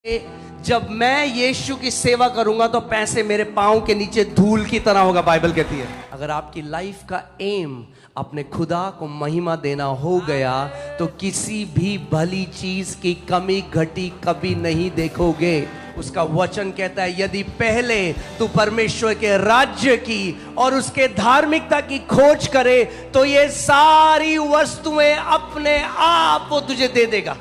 जब मैं यीशु की सेवा करूंगा तो पैसे मेरे पांव के नीचे धूल की तरह होगा, बाइबल कहती है। अगर आपकी लाइफ का एम अपने खुदा को महिमा देना हो गया तो किसी भी भली चीज की कमी घटी कभी नहीं देखोगे। उसका वचन कहता है, यदि पहले तू परमेश्वर के राज्य की और उसके धार्मिकता की खोज करे तो ये सारी वस्तुएं अपने आप वो तुझे दे देगा।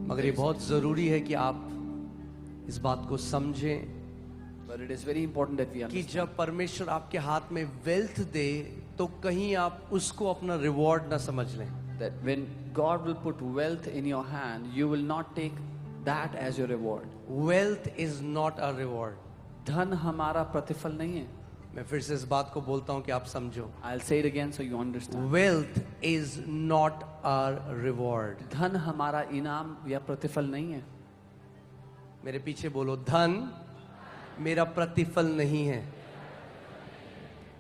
मगर ये बहुत जरूरी है कि आप इस बात को समझें But it is very important that we कि understand जब परमेश्वर आपके हाथ में वेल्थ दे तो कहीं आप उसको अपना रिवॉर्ड ना समझ लें। that when God will put wealth in your hand, you will not take that as your reward. Wealth is not a reward. धन हमारा प्रतिफल नहीं है। मैं फिर से इस बात को बोलता हूं कि आप समझो। I'll say it again so you understand. Wealth is not a reward. धन हमारा इनाम या प्रतिफल नहीं है। मेरे पीछे बोलो, धन मेरा प्रतिफल नहीं है।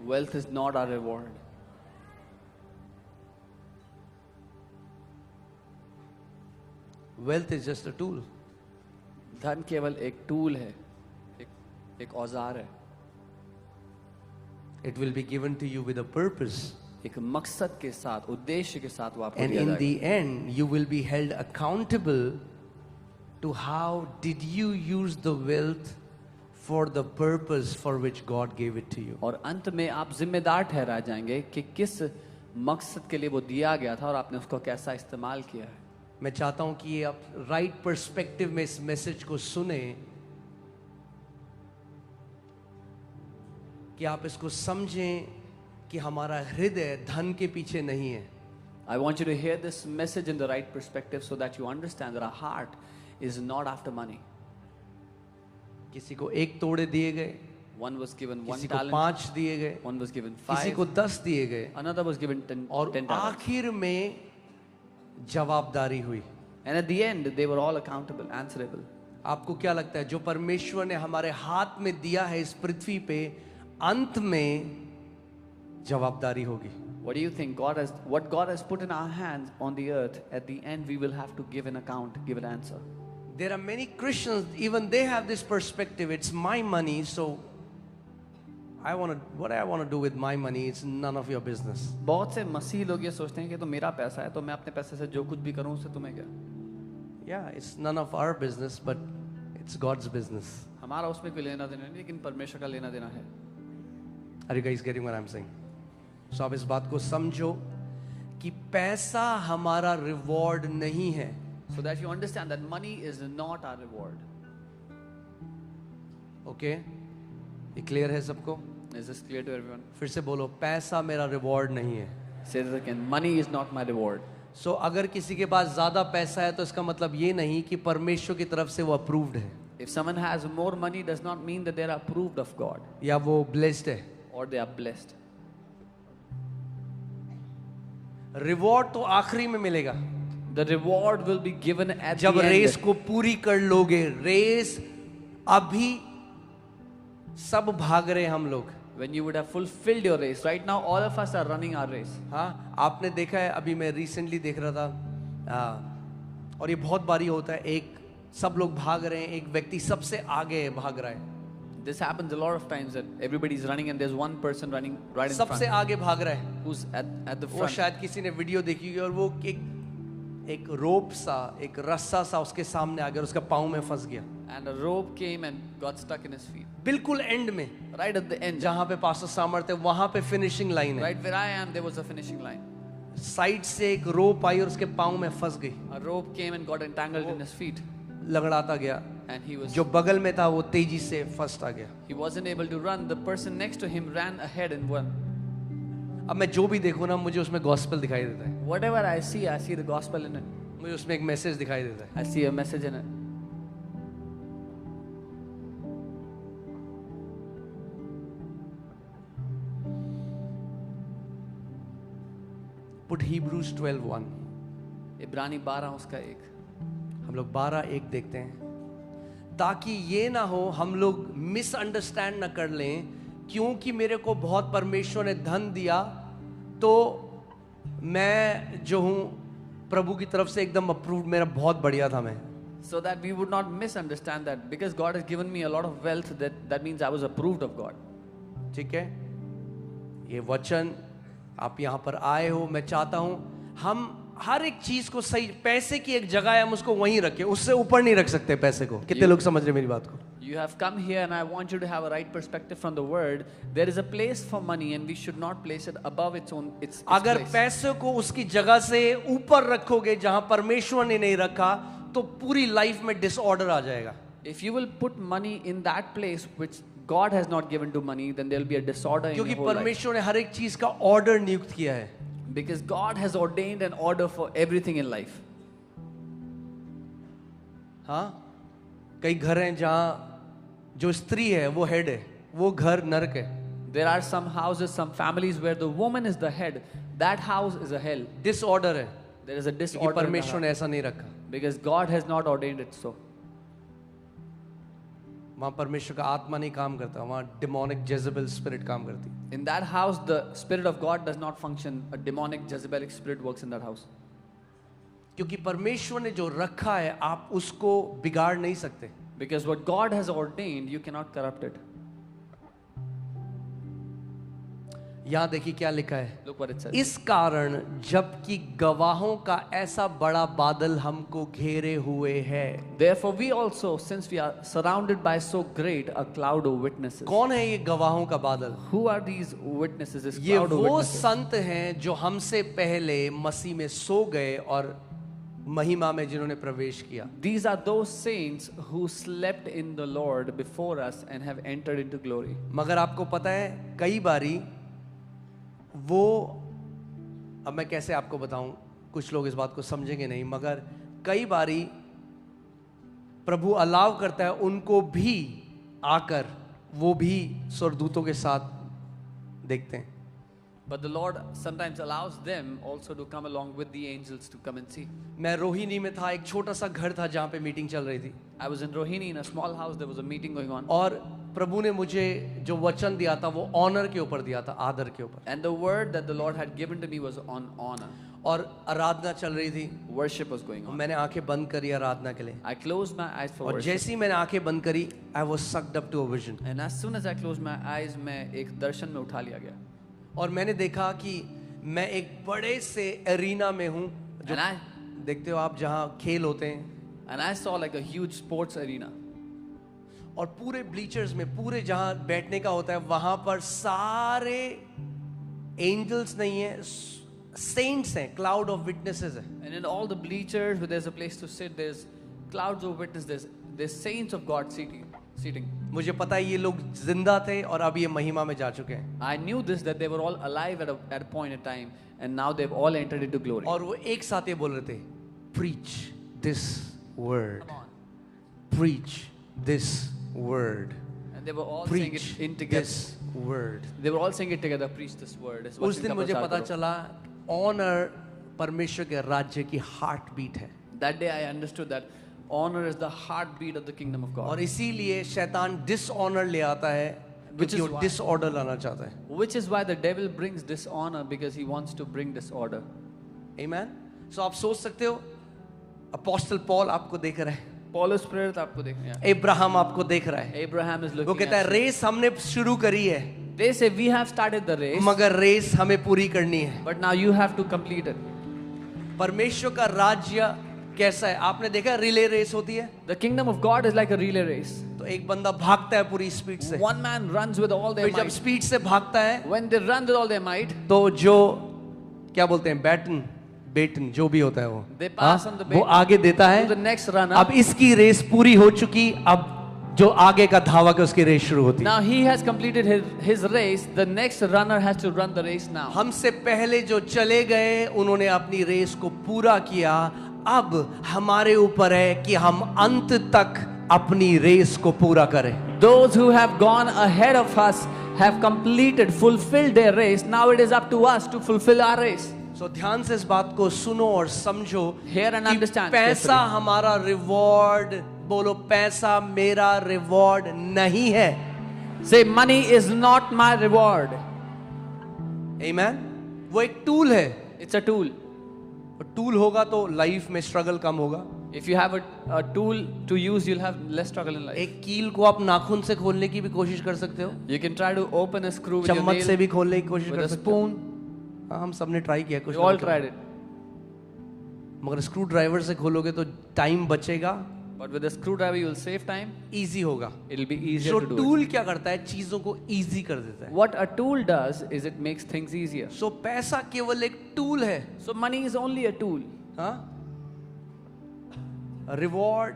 Wealth is not our reward. Wealth is just a tool. धन केवल एक टूल है, एक औजार है। It will be given to you with a purpose एक मकसद के साथ, उद्देश्य के साथ वो आपको and दिया in जाएगा। the end you will be held accountable to how did you use the wealth for the purpose for which God gave it to you. और अंत में आप जिम्मेदार ठहराए जाएंगे कि किस मकसद के लिए वो दिया गया था और आपने उसको कैसा इस्तेमाल किया है। मैं चाहता हूं कि ये आप राइट पर्सपेक्टिव में इस मैसेज को सुने, कि आप इसको समझें कि हमारा हृदय धन के पीछे नहीं है। I want you to hear this message in the right perspective so that you understand that our heart is not after money. किसी को 1 तोड़े दिए गए, One was given 1 किसी को talent, 5 दिए गए, one was given किसी 5, को 10 दिए गए, another was given 10 और 10 talents. आखिर में जवाबदारी हुई। And at the end, they were all accountable, answerable. आपको क्या लगता है, जो परमेश्वर ने हमारे हाथ में दिया है इस पृथ्वी पे, अंत में जवाबदारी होगी? What do you think? What God has put in our hands on the earth, at the end we will have to give an account, give an answer. There are many Christians, even they have this perspective, it's my money, so what I want to do with my money, it's none of your business. बहुत से मसीह लोग ये सोचते हैं कि तो मेरा पैसा है तो मैं अपने पैसे से जो कुछ भी करूं उससे तुम्हें क्या। Yeah, it's none of our business, but it's God's business. हमारा उसमें कोई लेना देना नहीं, लेकिन परमेश्वर का लेना देना है। Are you guys getting what I'm saying? So आप इस बात को समझो कि पैसा हमारा रिवॉर्ड नहीं है। So that you understand that money is not our reward. Okay, ये क्लियर है सबको? Is this clear to everyone? फिर से बोलो, पैसा मेरा रिवॉर्ड नहीं है। Say this again. Money is not my reward. सो अगर किसी के पास ज्यादा पैसा है तो इसका मतलब ये नहीं कि परमेश्वर की तरफ से वो अप्रूव्ड है, If someone has more money, does not mean that they are approved of God या वो ब्लेस्ड है। or they are blessed. Reward तो आखिरी में मिलेगा, The reward will be given at जब the रेस end. को पूरी कर लोगे। रेस अभी सब भाग रहे हैं हम लोग। When you would have fulfilled your race. Right now, all of us are running our race. हाँ, आपने देखा है, अभी मैं रिसेंटली देख रहा था, और ये बहुत बारी होता है, एक सब लोग भाग रहे हैं, एक व्यक्ति सबसे आगे भाग रहा है, This happens a lot of times that everybody is running and there's one person running right in सबसे front आगे भाग रहा है। who's at the वो front. शायद किसी ने वीडियो देखी होगी, और वो एक रोप सा, एक रस्सा सा उसके सामने आ गया और उसका पाँव में फंस गया, And a rope came and got stuck in his feet. बिल्कुल एंड में, Right at the end. जहां पे पास्टर सामर्थ है वहां पे फिनिशिंग लाइन है। Right where I am, there was a finishing line. Side से एक रोप आई और उसके पाँव में फंस गई, A rope came and got entangled in his feet. लगड़ाता गया। And he was जो बगल में था वो तेजी से फर्स्ट आ गया। he wasn't able to run. The person next to him ran ahead and won. अब मैं जो भी देखूं ना, मुझे उसमें गॉस्पेल दिखाई देता है, Whatever I see the gospel in it. मुझे उसमें एक मैसेज दिखाई देता है। I see a message in it. Put Hebrews 12:1। इब्रानी 12 उसका 1. हम लोग 12:1 देखते हैं, ताकि ये ना हो हम लोग मिसअंडरस्टैंड ना कर लें, क्योंकि मेरे को बहुत परमेश्वर ने धन दिया तो मैं जो हूँ प्रभु की तरफ से एकदम अप्रूव्ड, मेरा बहुत बढ़िया था मैं। So that we would not misunderstand that because God has given me a lot of wealth, that means I was approved of God. ठीक है, ये वचन आप यहाँ पर आए हो, मैं चाहता हूँ हम हर एक चीज को सही, पैसे की एक जगह है हम उसको वहीं रखें, उससे ऊपर नहीं रख सकते पैसे को। कितने लोग समझ रहे मेरी बात को? You have come here and I want you to have a right perspective from the word. There is a place for money and we should not place it above its अगर place. पैसे को उसकी जगह से ऊपर रखोगे जहां परमेश्वर ने नहीं रखा, तो पूरी लाइफ में डिसऑर्डर आ जाएगा। If you will put money in that place which God has not given to money, then there will be a disorder in क्योंकि your whole life. परमेश्वर ने हर एक चीज का ऑर्डर नियुक्त किया है। Because God has ordained an order for everything in life. हाँ, कई घर हैं जहां जो स्त्री है वो हेड है, वो घर नरक है। There are some houses, some families where the woman is the head. That house is a hell. Disorder है, There is a क्योंकि disorder in the परमेश्वर ने house. ऐसा नहीं रखा। Because God has not ordained it so. वहां परमेश्वर का आत्मा नहीं काम करता, वहां डिमोनिक जेजेबेल स्पिरिट काम करती। In that house, the Spirit of God does not function. A demonic Jezebelic spirit works in that house. क्योंकि परमेश्वर ने जो रखा है आप उसको बिगाड़ नहीं सकते। Because what God has ordained, you cannot corrupt it. यहां देखिए क्या लिखा है, Look what it says. इस कारण जबकि गवाहों का ऐसा बड़ा बादल हमको घेरे हुए है। Therefore, we also, since we are surrounded by so great a cloud of witnesses. कौन है ये गवाहों का बादल? Who are these witnesses? This ये cloud of वो witnesses. संत हैं जो हमसे पहले मसीह में सो गए और महिमा में जिन्होंने प्रवेश किया। These are those saints who slept in the Lord before us and have entered into glory. मगर आपको पता है कई बारी वो, अब मैं कैसे आपको बताऊं, कुछ लोग इस बात को समझेंगे नहीं, मगर कई बारी प्रभु अलाव करता है उनको भी आकर वो भी स्वर्गदूतों के साथ देखते हैं। But the Lord sometimes allows them also to come along with the angels to come and see. मैं रोहिणी में था, एक छोटा सा घर था जहां पे मीटिंग चल रही थी, I was in Rohini in a small house. There was a meeting going on. और प्रभु ने मुझे जो वचन दिया था वो ऑनर के ऊपर दिया था, आदर के ऊपर, And the word that the Lord had given to me was on honor. और आराधना चल रही थी। Worship was going on. मैंने आंखें बंद करी आराधना के लिए, I closed my eyes for और worship. जैसे ही मैंने आंखें बंद करी, I was sucked up to a vision. And as soon as I closed my eyes, मैं एक दर्शन में उठा लिया गया. और मैंने देखा कि मैं एक बड़े से एरिना में हूँ, जो And I देखते हो आप जहाँ खेल होते हैं, And I saw like a huge sports arena. और पूरे ब्लीचर्स में, पूरे जहाँ बैठने का होता है वहां पर सारे एंजल्स नहीं है, सेंट्स हैं, क्लाउड ऑफ विटनेसेस है। And in all the bleachers where there's a place to sit, there's clouds of witnesses. There's saints of God seating. मुझे पता है ये लोग जिंदा थे और अब ये महिमा में जा चुके हैं। I knew this, that they were all alive at a point in time, and now they've all entered into glory. और वो एक साथ ये बोल रहे थे, preach this word, preach this word, And they were all saying preach it in together. this word। They were all saying it together. Preach this word. इस उस वचन दिन का मुझे प्रचार पता करो. चला ऑनर परमेश्वर के राज्य की हार्ट बीट है, That day I understood that honor is the heartbeat of the kingdom of God. और इसीलिए शैतान डिसऑनर ले आता है, Which क्योंकि is वो why- डिसऑर्डर लाना चाहता है। Which is why the devil brings dishonor, because he wants to bring disorder. आमेन। सो आप सोच सकते हो, अपोस्टल पॉल आपको देख रहा है, Paulus प्रेरित आपको देखना है. अब्राहम आपको देख रहा है, Abraham is वो looking कहता है at you. रेस हमने शुरू करी है, They say we have started the race, मगर रेस हमें पूरी करनी है। but now you have to complete it. परमेश्वर का राज्य कैसा है? आपने देखा रिले रेस होती है, The kingdom of God is like a relay race. तो एक बंदा भागता है पूरी स्पीड से, One man runs with all their फिर जब might. स्पीड से भागता है When they run with all their might, तो जो क्या बोलते हैं, बेटन जो भी होता है वो, They pass on the वो baton आगे देता to the है। next runner. अब इसकी रेस पूरी हो चुकी, अब जो आगे का धावक है उसकी रेस शुरू होती है। Now he has completed his race. The next runner has to run the race now. हमसे पहले जो चले गए उन्होंने अपनी रेस को पूरा किया, अब हमारे ऊपर है कि हम अंत तक अपनी रेस को पूरा करें। Those who have gone ahead of us have completed, fulfilled their race. Now it is up to us to fulfill our race. So ध्यान से इस बात को सुनो और समझो, Hear and कि understand पैसा carefully. हमारा रिवॉर्ड, बोलो पैसा मेरा रिवॉर्ड नहीं है। Say, money is not my reward. आमेन। वो एक टूल है, It's a tool. टूल होगा तो लाइफ में स्ट्रगल कम होगा। If you have a tool to use, you'll have less struggle in life. एक कील को आप नाखून से खोलने की भी कोशिश कर सकते हो, You can try to open a screw with your चम्मच से nail, भी खोलने की कोशिश with कर a सकते हो। spoon. हाँ, हम सबने ट्राई किया कुछ We ना all कुछ। tried it. मगर स्क्रू ड्राइवर से खोलोगे तो टाइम बचेगा, But with a screwdriver, you'll save time. Easy होगा। It'll be easier जो to do it. टूल क्या करता है, चीजों को इजी कर देता है। What a tool does is it makes things easier. सो पैसा केवल एक टूल है। So money is only a tool. हाँ, रिवॉर्ड,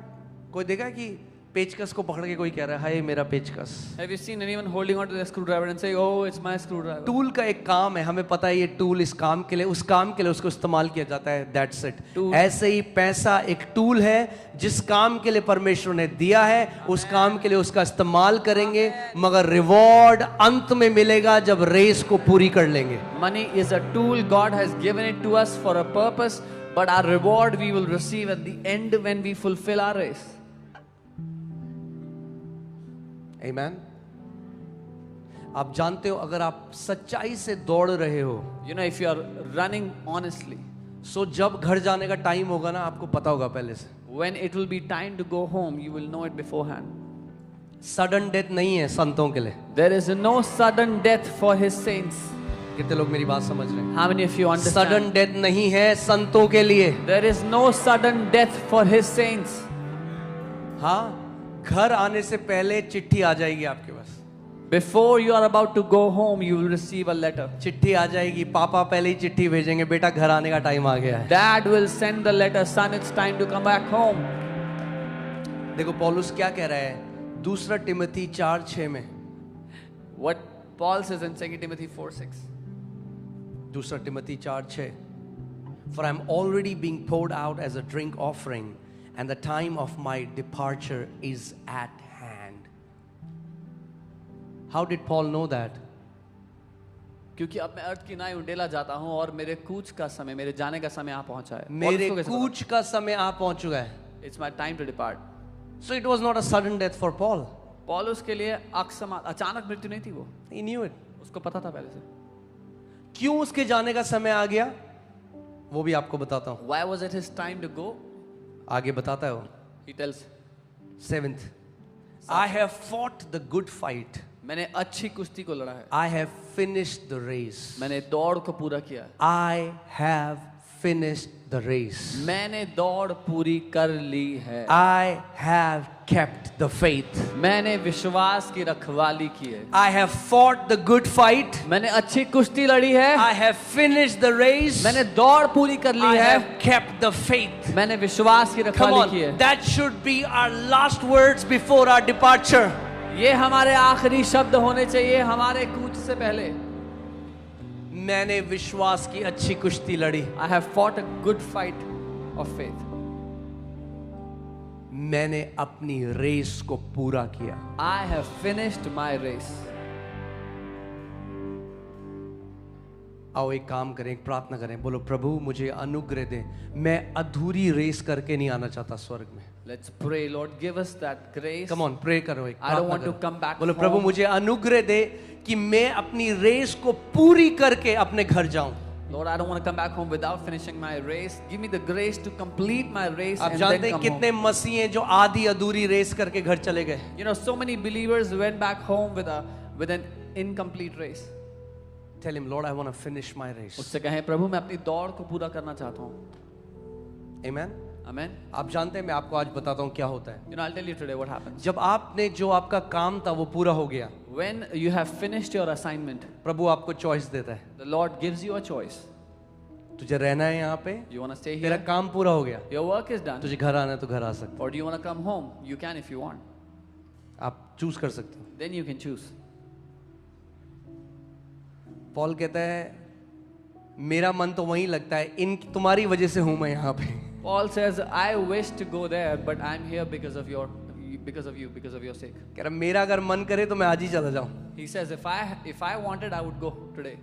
कोई देखा है कि पेचकस को पकड़ के कोई कह रहा है हाय मेरा पेचकस। Have you seen anyone holding onto the screwdriver and saying, "Oh, it's my screwdriver"? Tool का एक काम है, हमें पता है ये टूल इस काम के लिए, उस काम के लिए उसको इस्तेमाल किया जाता है, दैट्स इट। Tool. ऐसे ही पैसा एक टूल है, जिस काम के लिए परमेश्वर ने दिया है उस काम के लिए उसका इस्तेमाल करेंगे, मगर रिवॉर्ड अंत में मिलेगा जब रेस को पूरी कर लेंगे। Money is a tool. God has given it to us for a purpose, but our reward we will receive at the end when we fulfill our race. आमेन। आप जानते हो अगर आप सच्चाई से दौड़ रहे हो, You know, if you are running honestly, सो जब घर जाने का टाइम होगा ना, आपको पता होगा पहले से। when it will be time to go home, you will know it beforehand. Sudden death नहीं है संतों के लिए। There is no sudden death for His saints. कितने लोग मेरी बात समझ रहे हैं? How many of you understand? Sudden death नहीं है संतों के लिए। There is no sudden death for His saints. हाँ, घर आने से पहले चिट्ठी आ जाएगी आपके पास। Before you are about to go home, you will receive a letter. चिट्ठी आ जाएगी, पापा पहले ही चिट्ठी भेजेंगे, बेटा घर आने का टाइम आ गया है। Dad will send the letter, son, it's time to come back home. देखो पौलुस क्या कह रहा है, दूसरा तिमोथी 4:6 में। What Paul says in 2 Timothy 4:6. दूसरा Timothy 4:6, For I am already being poured out as a drink offering, and the time of my departure is at hand. How did Paul know that? क्योंकि अब मैं अर्थ की नाई उंडेला जाता हूँ और मेरे कूच का समय, मेरे जाने का समय आ पहुंचा है। मेरे कूच का समय आ पहुंच चुका है। It's my time to depart. So it was not a sudden death for Paul. पौलुस के लिए अचानक मृत्यु नहीं थी वो। He knew it. उसको पता था पहले से। क्यों उसके जाने का समय आ गया, वो भी आपको बताता हूँ। Why was it his time to go? आगे बताता है वो। He tells, 7th, I have fought the good fight. मैंने अच्छी कुश्ती को लड़ा है। I have finished the race. मैंने दौड़ को पूरा किया है। I have finished the race. मैंने दौड़ पूरी कर ली है। I have kept the faith. मैंने विश्वास की रखवाली की है। I have fought the good fight. मैंने अच्छी कुश्ती लड़ी है। I have finished the race. मैंने दौड़ पूरी कर ली I है। have kept the faith. मैंने विश्वास की Come रखवाली की on, है। that should be our last words before our departure. ये हमारे आखिरी शब्द होने चाहिए हमारे कूच से पहले। मैंने विश्वास की अच्छी कुश्ती लड़ी। I have fought a good fight of faith. मैंने अपनी रेस को पूरा किया। I have finished my race. आओ एक काम करें, एक प्रार्थना करें, बोलो प्रभु मुझे अनुग्रह दे, मैं अधूरी रेस करके नहीं आना चाहता स्वर्ग में। Let's pray, Lord, give us that grace. Come on, pray करो, एक I don't प्रार्थना want to करो। come back बोलो home. प्रभु मुझे अनुग्रह दे कि मैं अपनी रेस को पूरी करके अपने घर जाऊं। Lord, I don't want to come back home without finishing my race. Give me the grace to complete my race आप and जानते then हैं come कितने home. मसीह हैं जो आधी अधूरी रेस करके घर चले गए। You know, so many believers went back home with an incomplete race. Tell him, Lord, I want to finish my race. उससे कहें प्रभु मैं अपनी दौड़ को पूरा करना चाहता हूँ। Amen. Amen. आप जानते हैं मैं आपको आज बताता हूँ क्या होता है। You know, I'll tell you today what happens. जब आपने जो आपका काम था वो पूरा हो गया, When you have finished your assignment, प्रभु आपको चॉइस देता है, the Lord gives you a choice. तुझे रहना है यहाँ पे, You want to stay तेरा here? काम पूरा हो गया, Your work is done. तुझे घर आना है तो घर आ सकते Or do you want to come home? You can if you want. हो, आप चूज कर सकते हो। Then you can choose. Paul कहता है मेरा मन तो वहीं लगता है, इन तुम्हारी वजह से हूं मैं यहाँ पे। Paul says, I wish to go there, but I'm here because of you, because of your sake. कह रहा मेरा अगर मन करे तो मैं आज ही चला जाऊं, He says, if I wanted, I would go today,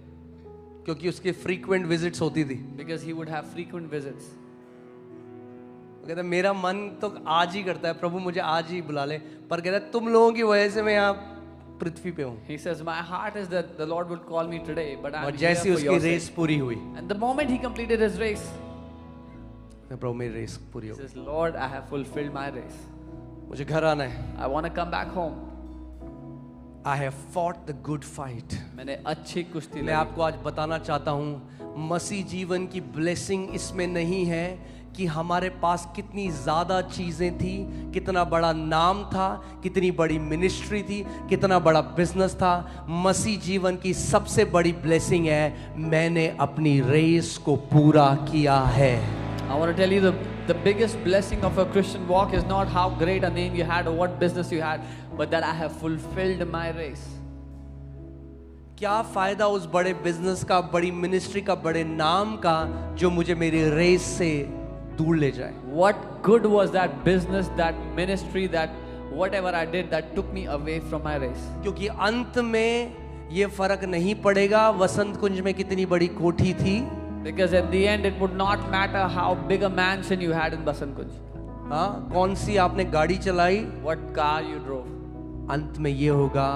क्योंकि उसके फ्रीक्वेंट विजिट्स होती थी। because he would have frequent visits. वो कहता है मेरा मन तो आज ही करता है प्रभु मुझे आज ही बुला ले, पर कहता है तुम लोगों की वजह से मैं यहाँ पृथ्वी पे हूँ। He says, my heart is that the Lord would call me today, but I'm और here जैसी for उसकी your रेस sake. पूरी हुई, And the moment he completed his race, प्रभु मेरी रेस पूरी He हो गई, says, Lord, I have fulfilled my race. मुझे घर आना है. I want to come back home. I have fought the good fight. मैंने अच्छी कुश्ती मैं लड़ी. आपको आज बताना चाहता हूँ, मसीह जीवन की ब्लेसिंग इसमें नहीं है कि हमारे पास कितनी ज़्यादा चीज़ें थी, कितना बड़ा नाम था, कितनी बड़ी मिनिस्ट्री थी, कितना बड़ा बिजनेस था. मसीह जीवन की सबसे बड़ी ब्लेसिंग है, मैंने अपनी रेस को पूरा किया है. I want to tell you the biggest blessing of a Christian walk is not how great a name you had or what business you had, but that I have fulfilled my race. क्या फायदा उस बड़े business का, बड़ी ministry का, बड़े नाम का, जो मुझे मेरी रेस से दूर ले जाए. What good was that business, that ministry, that whatever I did that took me away from my race? क्योंकि अंत में ये फर्क नहीं पड़ेगा वसंत कुंज में कितनी बड़ी कोठी थी. Because at the end it would not matter how big a mansion you had in Basant Kunj, हाँ, कौन सी आपने गाड़ी चलाई, what car you drove. अंत में ये होगा,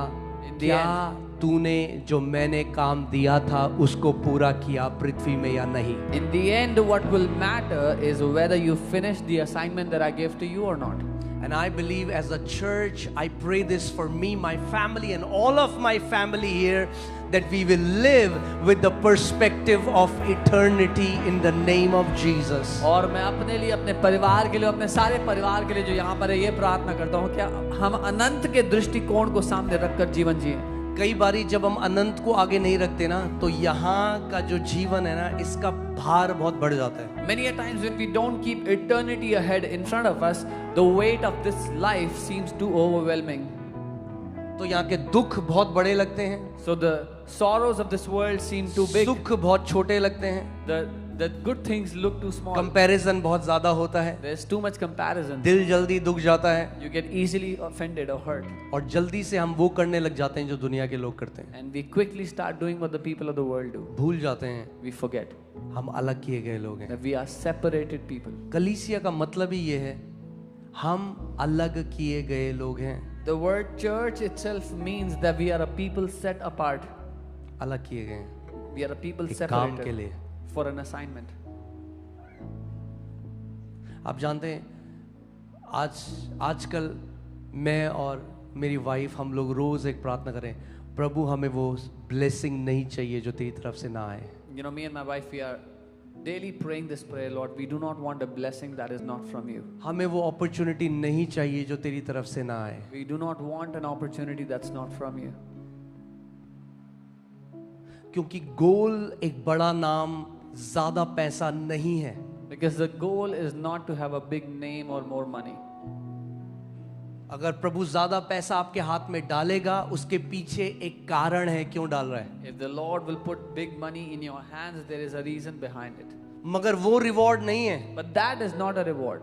In the क्या तूने जो मैंने काम दिया था उसको पूरा किया पृथ्वी में या नहीं. In the end, what will matter is whether you finish the assignment that I gave to you or not. And I believe as a church, I pray this for me, my family, and all of my family here, that we will live with the perspective of eternity in the name of Jesus. और मैं अपने लिए, अपने परिवार के लिए, अपने सारे परिवार के लिए जो यहाँ पर है, ये प्रार्थना करता हूँ क्या हम अनंत के दृष्टिकोण को सामने रखकर जीवन जिए. कई बारी जब हम अनंत को आगे नहीं रखते ना, तो यहाँ का जो जीवन है ना, इसका भार बहुत बढ़ जाता है. Many a times when we don't keep eternity ahead in front of us, the weight of this life seems too overwhelming. तो यहाँ के दुख बहुत बड़े लगते हैं, So the sorrows of this world seem too big. सुख बहुत छोटे लगते हैं, The good things look too small. Comparison बहुत ज्यादा होता है, There's too much comparison. दिल जल्दी दुख जाता है, You get easily offended or hurt. और जल्दी से हम वो करने लग जाते हैं जो दुनिया के लोग करते हैं. And we quickly start doing what the people of the world do. भूल जाते हैं We forget हम अलग किए गए लोग हैं. that we are separated people. कलीसिया का मतलब ही ये है, हम अलग किए गए लोग हैं. The word church itself means that we are a people set apart. अलग किए गए हैं We are a people एक काम के separated लिए. for an assignment. आप जानते हैं, आजकल मैं और मेरी वाइफ, हम लोग रोज एक प्रार्थना करें, प्रभु हमें वो ब्लेसिंग नहीं चाहिए जो तेरी तरफ से ना आए. You know, me and my wife, we are daily praying this prayer, Lord, we do not want a blessing that is not from you. हमें वो अपॉर्चुनिटी नहीं चाहिए जो तेरी तरफ से ना आए. We do not want an opportunity that's not from you. क्योंकि गोल एक बड़ा नाम, ज्यादा पैसा नहीं है. Because the goal is not to have a big name or more money. अगर प्रभु ज्यादा पैसा आपके हाथ में डालेगा, उसके पीछे एक कारण है क्यों डाल रहा है. If the Lord will put big money in your hands, there is a reason behind it. मगर वो रिवॉर्ड नहीं है. But that is not a reward.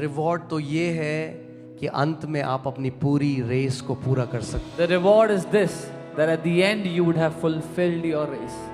Reward तो ये है कि अंत में आप अपनी पूरी रेस को पूरा कर सकते. The reward is this, that at the end you would have fulfilled your race.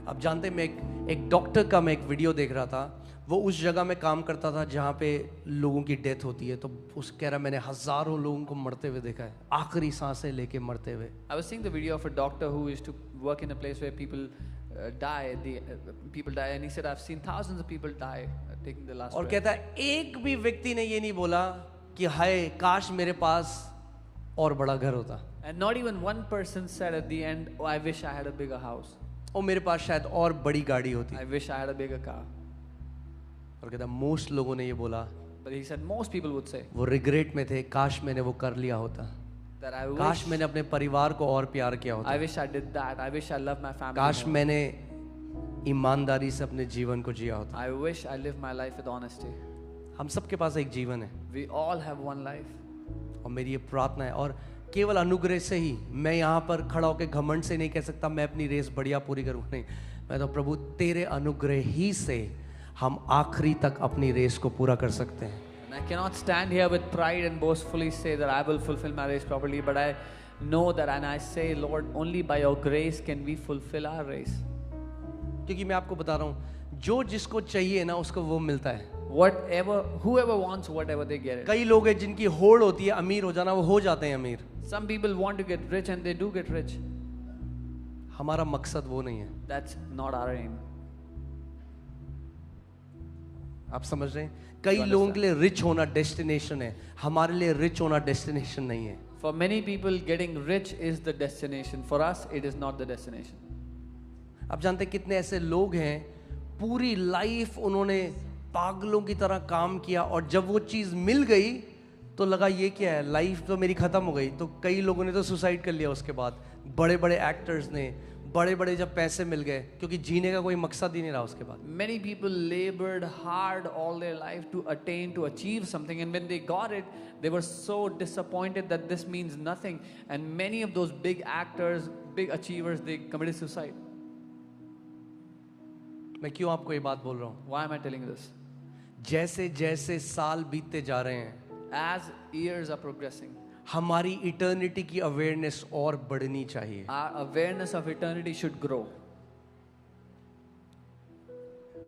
आप जानते हैं, मैं एक डॉक्टर का मैं एक वीडियो देख रहा था. वो उस जगह में काम करता था जहाँ पे लोगों की डेथ होती है. तो उस कह रहा, मैंने हजारों लोगों को मरते हुए देखा है, आखिरी सांसें लेके मरते हुए. I was seeing the video of a doctor who used to work in a place where people die. People die, and he said, "I've seen thousands of people die taking the last और breath." कहता है, एक भी व्यक्ति ने ये नहीं बोला कि हाय काश मेरे पास और बड़ा घर होता, And not even one person said at the end, "Oh, I wish I had a bigger house. और मेरे पास शायद और बड़ी गाड़ी होती. I wish I had a bigger car." और कहता मोस्ट लोगों ने ये बोला, But he said most people would say वो रिग्रेट में थे, काश मैंने वो कर लिया होता, that I काश wish मैंने अपने परिवार को और प्यार किया होता, I wish I did that. I wish I loved my family काश more. मैंने ईमानदारी से अपने जीवन को जिया होता. I wish I lived my life with honesty. हम सबके पास एक जीवन है, We all have one life. और मेरी ये प्रार्थना है, और केवल अनुग्रह से ही, मैं यहाँ पर खड़ा होकर घमंड से नहीं कह सकता मैं अपनी रेस बढ़िया पूरी करूँ, नहीं. मैं तो प्रभु तेरे अनुग्रह ही से हम आखिरी तक अपनी रेस को पूरा कर सकते हैं. And I cannot stand here with pride and boastfully say that I will fulfill my race properly, but I know that, and I say, Lord, only by your grace can we fulfill our race. क्योंकि मैं आपको बता रहा हूँ, जो जिसको चाहिए ना उसको वो मिलता है. whoever wants whatever, they get it. कई लोग हैं जिनकी होड़ होती है अमीर हो जाना, वो हो जाते हैं अमीर. Some people want to get rich and they do get rich. हमारा मकसद वो नहीं है. That's not our aim. आप समझ रहे हैं? कई लोगों के लिए रिच होना डेस्टिनेशन है, हमारे लिए रिच होना डेस्टिनेशन नहीं है. For many people, getting rich is the destination. For us, it is not the destination. आप जानते हैं कितने ऐसे लोग हैं, पूरी लाइफ उन्होंने पागलों की तरह काम किया और जब वो चीज़ मिल गई तो लगा ये क्या है, लाइफ तो मेरी ख़त्म हो गई. तो कई लोगों ने तो सुसाइड कर लिया उसके बाद. बड़े बड़े एक्टर्स ने, बड़े बड़े जब पैसे मिल गए, क्योंकि जीने का कोई मकसद ही नहीं रहा उसके बाद. Many people labored hard all their life to attain, to achieve something, and when they got it, they were so disappointed that this means nothing. And many of those big actors, big achievers, they committed suicide. मैं क्यों आपको ये बात बोल रहा हूँ? Why am I telling you this? जैसे जैसे साल बीतते जा रहे हैं, As years are progressing, हमारी इटर्निटी की अवेयरनेस और बढ़नी चाहिए. our awareness of eternity should grow.